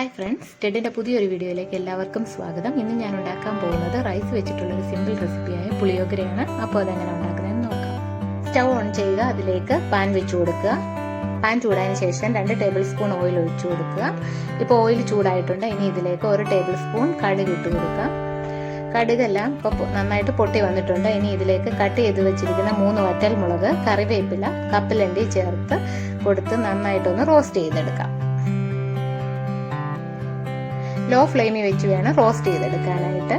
Hi friends, ടെഡിൻ്റെ പുതിയൊരു വീഡിയോയിലേക്ക് എല്ലാവർക്കും സ്വാഗതം. ഇന്ന് ഞാൻ ഉണ്ടാക്കാൻ പോകുന്നത് റൈസ് വെച്ചിട്ടുള്ളൊരു സിമ്പിൾ റെസിപ്പിയായ പുളിയോഗരയാണ്. അപ്പോൾ അതെങ്ങനെ ഉണ്ടാക്കുന്നതെന്ന് നോക്കാം. സ്റ്റൗ ഓൺ ചെയ്യുക, അതിലേക്ക് പാൻ വെച്ച് കൊടുക്കുക. പാൻ ചൂടായതിനു ശേഷം 2 ടേബിൾ സ്പൂൺ ഓയിൽ ഒഴിച്ചു കൊടുക്കുക. ഇപ്പോൾ ഓയിൽ ചൂടായിട്ടുണ്ട്. ഇനി ഇതിലേക്ക് 1 ടേബിൾ സ്പൂൺ കടുക് ഇട്ട് കൊടുക്കുക. കടുകെല്ലാം ഇപ്പോൾ നന്നായിട്ട് പൊട്ടി വന്നിട്ടുണ്ട്. ഇനി ഇതിലേക്ക് കട്ട് ചെയ്ത് വെച്ചിരിക്കുന്ന 3 വറ്റൽമുളക്, കറിവേപ്പില, കപ്പലണ്ടി ചേർത്ത് കൊടുത്ത് നന്നായിട്ടൊന്ന് റോസ്റ്റ് ചെയ്തെടുക്കാം. ലോ ഫ്ലെയിമിൽ വെച്ച് വേണം റോസ്റ്റ് ചെയ്തെടുക്കാനായിട്ട്.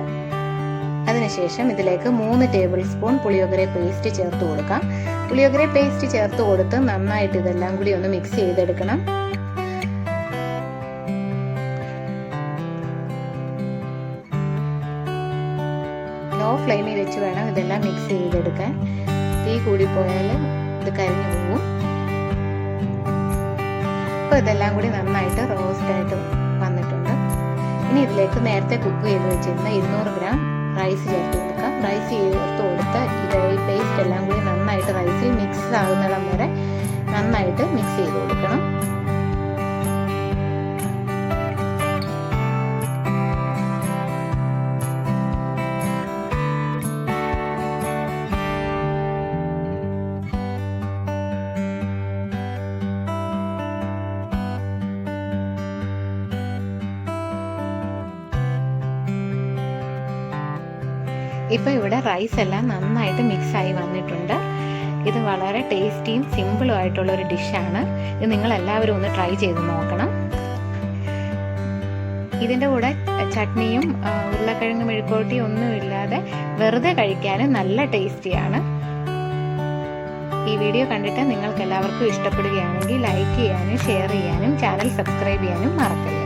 അതിനുശേഷം ഇതിലേക്ക് 3 ടേബിൾ സ്പൂൺ പുളിയോഗര പേസ്റ്റ് ചേർത്ത് കൊടുക്കാം. പുളിയോഗര പേസ്റ്റ് ചേർത്ത് കൊടുത്ത് നന്നായിട്ട് ഇതെല്ലാം കൂടി ഒന്ന് മിക്സ് ചെയ്തെടുക്കണം. ലോ ഫ്ലെയിമിൽ വെച്ച് വേണം ഇതെല്ലാം മിക്സ് ചെയ്തെടുക്കാൻ. തീ കൂടിപ്പോയാൽ ഇത് കരിഞ്ഞു പോകും. അപ്പോൾ ഇതെല്ലാം കൂടി നന്നായിട്ട് റോസ്റ്റായിട്ട് വന്നിട്ടുണ്ട്. ഇനി ഇതിലേക്ക് നേരത്തെ കുക്ക് ചെയ്ത് വെച്ചിരുന്ന 200 ഗ്രാം റൈസ് ചേർത്ത് കൊടുക്കാം. റൈസ് ചേർത്ത് കൊടുത്ത് ഈ പേസ്റ്റ് എല്ലാം കൂടി നന്നായിട്ട് റൈസിൽ മിക്സ് ആകുന്നിടം വരെ നന്നായിട്ട് മിക്സ് ചെയ്ത് കൊടുക്കണം. ഇപ്പോൾ ഇവിടെ റൈസ് എല്ലാം നന്നായിട്ട് മിക്സായി വന്നിട്ടുണ്ട്. ഇത് വളരെ ടേസ്റ്റിയും സിമ്പിളും ആയിട്ടുള്ളൊരു ഡിഷാണ്. ഇത് നിങ്ങളെല്ലാവരും ഒന്ന് ട്രൈ ചെയ്ത് നോക്കണം. ഇതിൻ്റെ കൂടെ ചട്നിയും ഉരുളക്കിഴങ്ങ് മെഴുക്കുവരട്ടിയും ഒന്നുമില്ലാതെ വെറുതെ കഴിക്കാനും നല്ല ടേസ്റ്റിയാണ്. ഈ വീഡിയോ കണ്ടിട്ട് നിങ്ങൾക്ക് എല്ലാവർക്കും ഇഷ്ടപ്പെടുകയാണെങ്കിൽ ലൈക്ക് ചെയ്യാനും ഷെയർ ചെയ്യാനും ചാനൽ സബ്സ്ക്രൈബ് ചെയ്യാനും മറക്കരുത്.